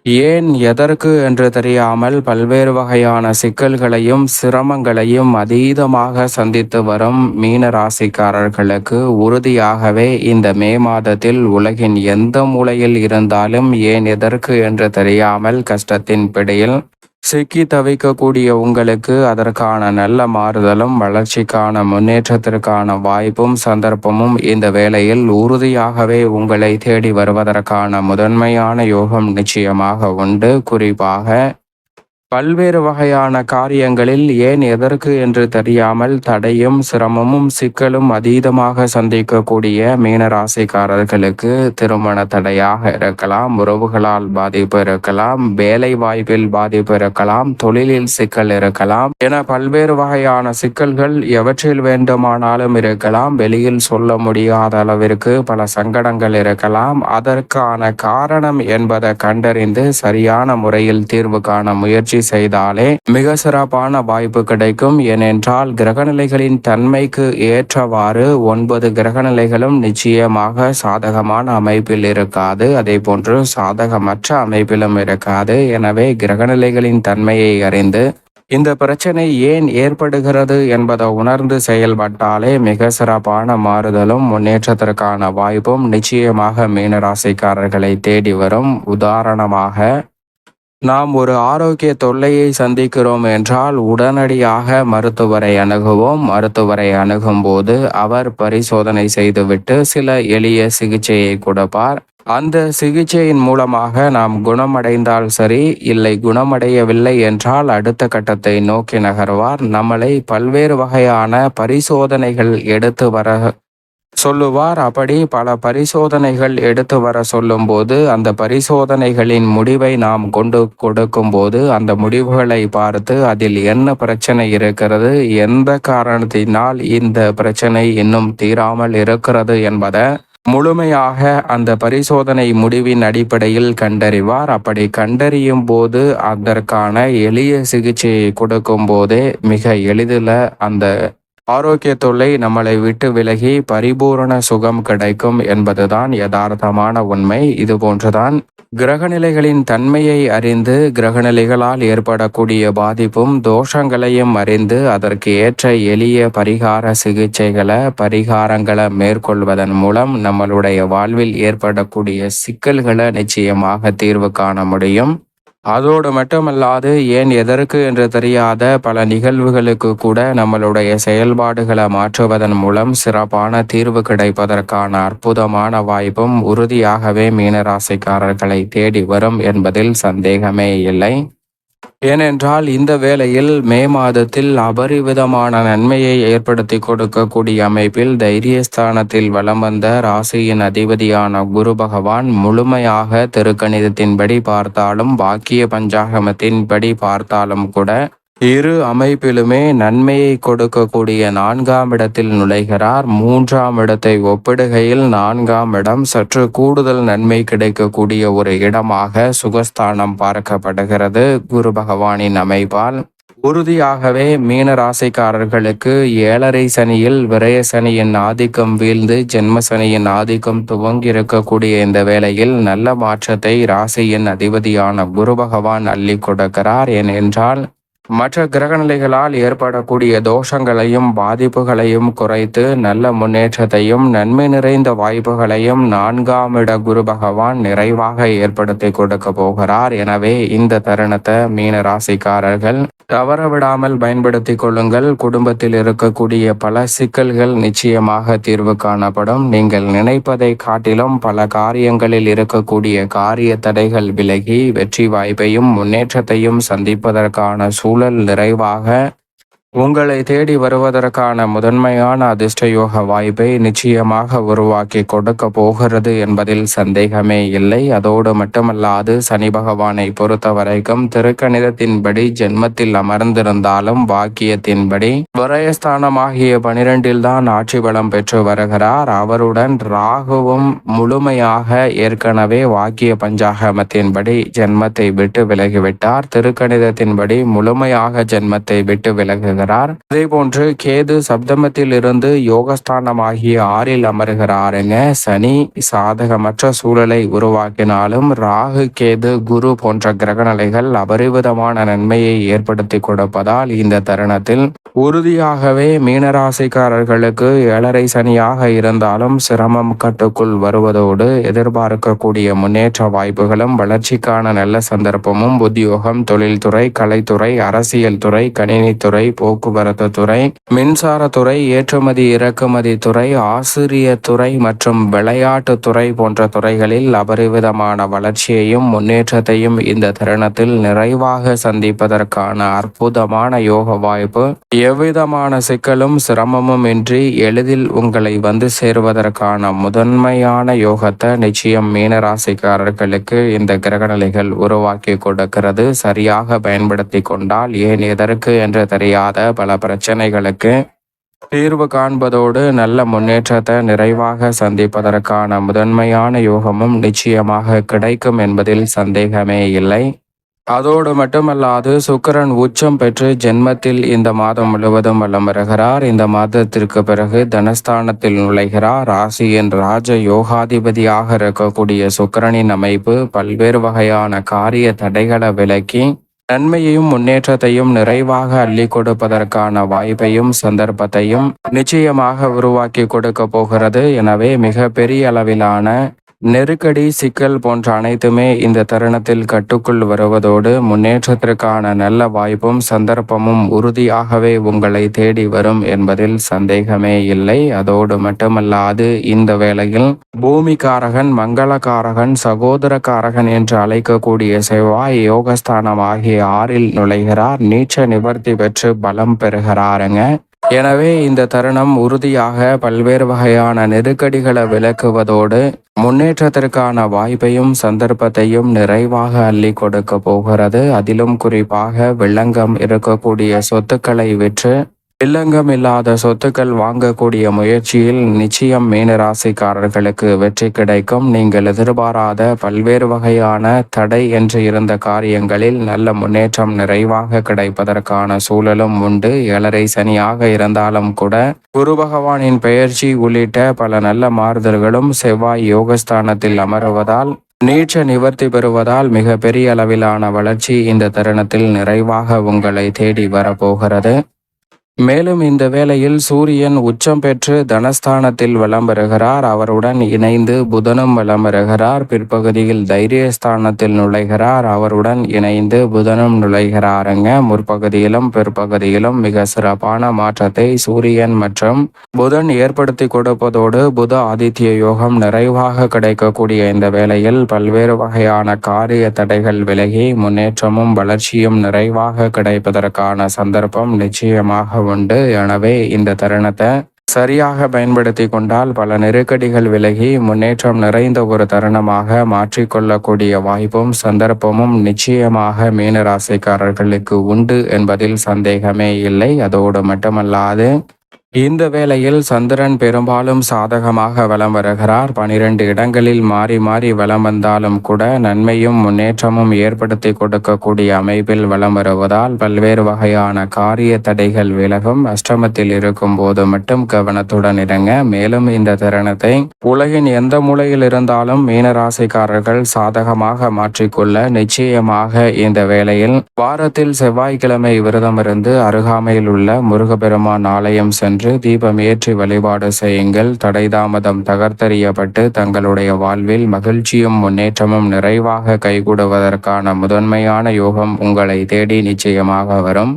ஏன் எதற்கு என்று தெரியாமல் பல்வேறு வகையான சிக்கல்களையும் சிரமங்களையும் அதீதமாக சந்தித்து வரும் மீன ராசிக்காரர்களுக்கு உறுதியாகவே இந்த மே மாதத்தில் உலகின் எந்த மூலையில் இருந்தாலும் ஏன் எதற்கு என்று தெரியாமல் கஷ்டத்தின் பிடியில் சிக்கி தவிக்கக்கூடிய உங்களுக்கு அதற்கான நல்ல மாறுதலும் வளர்ச்சிக்கான முன்னேற்றத்திற்கான வாய்ப்பும் சந்தர்ப்பமும் இந்த வேளையில் உறுதியாகவே உங்களை தேடி வருவதற்கான முதன்மையான யோகம் நிச்சயமாக உண்டு. குறிப்பாக பல்வேறு வகையான காரியங்களில் ஏன் எதற்கு என்று தெரியாமல் தடையும் சிரமமும் சிக்கலும் அதீதமாக சந்திக்கக்கூடிய மீனராசிக்காரர்களுக்கு திருமண தடையாக இருக்கலாம், உறவுகளால் பாதிப்பு இருக்கலாம், வேலை வாய்ப்பில் பாதிப்பு இருக்கலாம், தொழிலில் சிக்கல் இருக்கலாம் என பல்வேறு வகையான சிக்கல்கள் எவற்றில் வேண்டுமானாலும் இருக்கலாம். வெளியில் சொல்ல முடியாத அளவிற்கு பல சங்கடங்கள் இருக்கலாம். அதற்கான காரணம் என்பதை கண்டறிந்து சரியான முறையில் தீர்வு காண முயற்சி செய்தாலே மிக சிறப்பான வாய்ப்பு கிடைக்கும். ஏனென்றால் கிரகநிலைகளின் தன்மைக்கு ஏற்றவாறு 9 கிரகநிலைகளும் நிச்சயமாக சாதகமான அமைப்பில் இருக்காது, அதே போன்று சாதகமற்ற அமைப்பிலும் இருக்காது. எனவே கிரகநிலைகளின் தன்மையை அறிந்து இந்த பிரச்சனை ஏன் ஏற்படுகிறது என்பதை உணர்ந்து செயல்பட்டாலே மிக சிறப்பான மாறுதலும் முன்னேற்றத்திற்கான வாய்ப்பும் நிச்சயமாக மீனராசிக்காரர்களை தேடி வரும். உதாரணமாக, நாம் ஒரு ஆரோக்கிய தொல்லையை சந்திக்கிறோம் என்றால் உடனடியாக மருத்துவரை அணுகுவோம். மருத்துவரை அணுகும் போது அவர் பரிசோதனை செய்துவிட்டு சில எளிய சிகிச்சையை கொடுப்பார். அந்த சிகிச்சையின் மூலமாக நாம் குணமடைந்தால் சரி, இல்லை குணமடையவில்லை என்றால் அடுத்த கட்டத்தை நோக்கி நகர்வார். நம்மளை பல்வேறு வகையான பரிசோதனைகள் எடுத்து வர சொல்லுவார். அப்படி பல பரிசோதனைகள் எடுத்து வர சொல்லும்போது அந்த பரிசோதனைகளின் முடிவை நாம் கொண்டு கொடுக்கும் போது அந்த முடிவுகளை பார்த்து அதில் என்ன பிரச்சனை இருக்கிறது, எந்த காரணத்தினால் இந்த பிரச்சனை இன்னும் தீராமல் இருக்கிறது என்பதை முழுமையாக அந்த பரிசோதனை முடிவின் அடிப்படையில் கண்டறிவார். அப்படி கண்டறியும் போது அதற்கான எளிய சிகிச்சையை கொடுக்கும் போதே மிக எளிதில் அந்த ஆரோக்கிய தொல்லை நம்மளை விட்டு விலகி பரிபூரண சுகம் கிடைக்கும் என்பதுதான் யதார்த்தமான உண்மை. இது போன்றுதான் கிரகநிலைகளின் தன்மையை அறிந்து கிரகநிலைகளால் ஏற்படக்கூடிய பாதிப்பும் தோஷங்களையும் அறிந்து அதற்கு ஏற்ற எளிய பரிகார பரிகாரங்களை மேற்கொள்வதன் மூலம் நம்மளுடைய வாழ்வில் ஏற்படக்கூடிய சிக்கல்களை நிச்சயமாக தீர்வு காண முடியும். அதோடு மட்டுமல்லாது ஏன் எதற்கு என்று தெரியாத பல நிகழ்வுகளுக்கு கூட நம்மளுடைய செயல்பாடுகளை மாற்றுவதன் மூலம் சிறப்பான தீர்வு கிடைப்பதற்கான அற்புதமான வாய்ப்பும் உறுதியாகவே மீனராசிக்காரர்களை தேடி வரும் என்பதில் சந்தேகமே இல்லை. ஏனென்றால் இந்த வேளையில் மே மாதத்தில் அபரிவிதமான நன்மையை ஏற்படுத்தி கொடுக்கக்கூடிய அமைப்பில் தைரியஸ்தானத்தில் வலம் வந்த ராசியின் அதிபதியான குரு பகவான் முழுமையாக திருக்கணிதத்தின்படி பார்த்தாலும் பாக்கிய பஞ்சாகமத்தின்படி பார்த்தாலும் கூட இரு அமைப்பிலுமே நன்மையை கொடுக்கக்கூடிய 4ஆம் இடத்தில் நுழைகிறார். 3ஆம் இடத்தை ஒப்பிடுகையில் 4ஆம் இடம் சற்று கூடுதல் நன்மை கிடைக்கக்கூடிய ஒரு இடமாக சுகஸ்தானம் பார்க்கப்படுகிறது. குரு பகவானின் அமைப்பால் உறுதியாகவே மீன ராசிக்காரர்களுக்கு 7.5 சனியில் விரய சனியின் ஆதிக்கம் வீழ்ந்து ஜென்ம சனியின் ஆதிக்கம் துவங்கி இருக்கக்கூடிய இந்த வேளையில் நல்ல மாற்றத்தை ராசியின் அதிபதியான குரு பகவான் அள்ளி கொடுக்கிறார். ஏனென்றால் மற்ற கிரகநிலைகளால் ஏற்படக்கூடிய தோஷங்களையும் பாதிப்புகளையும் குறைத்து நல்ல முன்னேற்றத்தையும் நன்மை நிறைந்த வாய்ப்புகளையும் 4ஆம் இட குரு பகவான் நிறைவாக ஏற்படுத்தி கொடுக்க போகிறார். எனவே இந்த தருணத்தை மீன ராசிக்காரர்கள் தவறவிடாமல் பயன்படுத்தி கொள்ளுங்கள். குடும்பத்தில் இருக்கக்கூடிய பல சிக்கல்கள் நிச்சயமாக தீர்வு காணப்படும். நீங்கள் நினைப்பதை காட்டிலும் பல காரியங்களில் இருக்கக்கூடிய காரிய தடைகள் விலகி வெற்றி வாய்ப்பையும் முன்னேற்றத்தையும் சந்திப்பதற்கான சூழல் நிறைவாக உங்களை தேடி வருவதற்கான முதன்மையான அதிர்ஷ்டயோக வாய்ப்பை நிச்சயமாக உருவாக்கி கொடுக்க போகிறது என்பதில் சந்தேகமே இல்லை. அதோடு மட்டுமல்லாது சனி பகவானை பொறுத்த வரைக்கும் திருக்கணிதத்தின்படி ஜென்மத்தில் அமர்ந்திருந்தாலும் பாக்கியத்தின்படி விரயஸ்தானமாகிய 12இல் தான் ஆட்சி பலம் பெற்று வருகிறார். அவருடன் ராகுவும் முழுமையாக ஏற்கனவே வாக்கிய பஞ்சாகமத்தின்படி ஜென்மத்தை விட்டு விலகிவிட்டார். திருக்கணிதத்தின்படி முழுமையாக ஜென்மத்தை விட்டு விலகுகிறார். அமருகிறார். அதே போன்று கேது சப்தமத்தில் இருந்து யோகஸ்தானமாகிய 6ல் அமருகிறாருங்க. சனி சாதகமற்ற சூழலை உருவாக்கினாலும் ராகு கேது குரு போன்ற கிரகநிலைகள் அபரிவிதமான நன்மையை ஏற்படுத்தி கொடுப்பதால் இந்த தருணத்தில் உறுதியாகவே மீனராசிக்காரர்களுக்கு 7.5 சனியாக இருந்தாலும் சிரமம் கட்டுக்குள் வருவதோடு எதிர்பார்க்கக்கூடிய முன்னேற்ற வாய்ப்புகளும் வளர்ச்சிக்கான நல்ல சந்தர்ப்பமும் உத்தியோகம், தொழில்துறை, கலைத்துறை, அரசியல் துறை, கணினித்துறை, போக்குவரத்து துறை, மின்சாரத்துறை, ஏற்றுமதி இறக்குமதி துறை, ஆசிரியர் துறை மற்றும் விளையாட்டு துறை போன்ற துறைகளில் அபரிவிதமான வளர்ச்சியையும் முன்னேற்றத்தையும் இந்த தருணத்தில் நிறைவாக சந்திப்பதற்கான அற்புதமான யோக வாய்ப்பு எவ்விதமான சிக்கலும் சிரமமும் இன்றி எளிதில் உங்களை வந்து சேருவதற்கான முதன்மையான யோகத்தை நிச்சயம் மீனராசிக்காரர்களுக்கு இந்த கிரகநிலைகள் உருவாக்கி கொடுக்கிறது. சரியாக பயன்படுத்தி கொண்டால் ஏன் எதற்கு என்று தெரியாத பல பிரச்சனைகளுக்கு தீர்வு காண்பதோடு நல்ல முன்னேற்றத்தை நிறைவாக சந்திப்பதற்கான முதன்மையான யோகமும் நிச்சயமாக கிடைக்கும் என்பதில் சந்தேகமே இல்லை. அதோடு மட்டுமல்லாது சுக்கிரன் உச்சம் பெற்று ஜென்மத்தில் இந்த மாதம் முழுவதும் வலம் வருகிறார். இந்த மாதத்திற்கு பிறகு தனஸ்தானத்தில் நுழைகிறார். ராசியின் ராஜ யோகாதிபதியாக இருக்கக்கூடிய சுக்கிரனின் அமைப்பு பல்வேறு வகையான காரிய தடைகளை விலக்கி நன்மையையும் முன்னேற்றத்தையும் நிறைவாக அள்ளி கொடுப்பதற்கான வாய்ப்பையும் சந்தர்ப்பத்தையும் நிச்சயமாக உருவாக்கி கொடுக்க போகிறது. எனவே மிக பெரிய அளவிலான நெருக்கடி, சிக்கல் போன்ற அனைத்துமே இந்த தருணத்தில் கட்டுக்குள் வருவதோடு முன்னேற்றத்திற்கான நல்ல வாய்ப்பும் சந்தர்ப்பமும் உறுதியாகவே உங்களை தேடி வரும் என்பதில் சந்தேகமே இல்லை. அதோடு மட்டுமல்லாது இந்த வேளையில் பூமிகாரகன், மங்களகாரகன், சகோதரகாரகன் என்று அழைக்கக்கூடிய செவ்வாய் யோகஸ்தானம் ஆகிய 6ல் நுழைகிறார். நீச்ச நிவர்த்தி பெற்று பலம் பெறுகிறாருங்க. எனவே இந்த தருணம் உறுதியாக பல்வேறு வகையான நெருக்கடிகளை விலக்குவதோடு முன்னேற்றத்திற்கான வாய்ப்பையும் சந்தர்ப்பத்தையும் நிறைவாக அள்ளி கொடுக்க போகிறது. அதிலும் குறிப்பாக வில்லங்கம் இருக்கக்கூடிய சொத்துக்களை விற்று வில்லங்கம் இல்லாத சொத்துக்கள் வாங்கக்கூடிய முயற்சியில் நிச்சயம் மீனராசிக்காரர்களுக்கு வெற்றி கிடைக்கும். நீங்கள் எதிர்பாராத பல்வேறு வகையான தடை என்று இருந்த காரியங்களில் நல்ல முன்னேற்றம் நிறைவாக கிடைப்பதற்கான சூழலும் உண்டு. 7.5 சனியாக இருந்தாலும் கூட குரு பகவானின் பெயர்ச்சி உள்ளிட்ட பல நல்ல மாறுதல்களும் செவ்வாய் யோகஸ்தானத்தில் அமருவதால் நீச்ச நிவர்த்தி பெறுவதால் மிக பெரிய அளவிலான வளர்ச்சி இந்த தருணத்தில் நிறைவாக உங்களை தேடி வரப்போகிறது. மேலும் இந்த வேளையில் சூரியன் உச்சம் பெற்று தனஸ்தானத்தில் வலம் வருகிறார். அவருடன் இணைந்து புதனும் வலம் வருகிறார். பிற்பகுதியில் தைரியஸ்தானத்தில் நுழைகிறார். அவருடன் இணைந்து புதனும் நுழைகிறாருங்க. முற்பகுதியிலும் பிற்பகுதியிலும் மிக சிறப்பான மாற்றத்தை சூரியன் மற்றும் புதன் ஏற்படுத்தி கொடுப்பதோடு புத ஆதித்ய யோகம் நிறைவாக கிடைக்கக்கூடிய இந்த வேளையில் பல்வேறு வகையான காரிய தடைகள் விலகி முன்னேற்றமும் வளர்ச்சியும் நிறைவாக கிடைப்பதற்கான சந்தர்ப்பம் நிச்சயமாக உண்டு. எனவே இந்த தருணத்தை சரியாக பயன்படுத்தி கொண்டால் பல நெருக்கடிகள் விலகி முன்னேற்றம் நிறைந்த ஒரு தருணமாக மாற்றிக்கொள்ளக்கூடிய வாய்ப்பும் சந்தர்ப்பமும் நிச்சயமாக மீனராசிக்காரர்களுக்கு உண்டு என்பதில் சந்தேகமே இல்லை. அதோடு மட்டுமல்லாது இந்த வேளையில் சந்திரன் பெரும்பாலும் சாதகமாக வலம் வருகிறார். 12 இடங்களில் மாறி மாறி வலம் வந்தாலும் கூட நன்மையும் முன்னேற்றமும் ஏற்படுத்தி கொடுக்கக்கூடிய அமைப்பில் வலம் வருவதால் பல்வேறு வகையான காரிய தடைகள் விலகும். அஷ்டமத்தில் இருக்கும் போது மட்டும் கவனத்துடன் இருங்க. மேலும் இந்த தருணத்தை உலகின் எந்த மூலையில் இருந்தாலும் மீனராசிக்காரர்கள் சாதகமாக மாற்றிக்கொள்ள நிச்சயமாக இந்த வேளையில் வாரத்தில் செவ்வாய்க்கிழமை விரதமிருந்து அருகாமையில் உள்ள முருகப்பெருமான் ஆலயம் சென்று தீபம் ஏற்றி வழிபாடு செய்யுங்கள். தடை தாமதம் தகர்த்தெறியப்பட்டு தங்களுடைய வாழ்வில் மகிழ்ச்சியும் முன்னேற்றமும் நிறைவாக கைகூடுவதற்கான முதன்மையான யோகம் உங்களை தேடி நிச்சயமாக வரும்.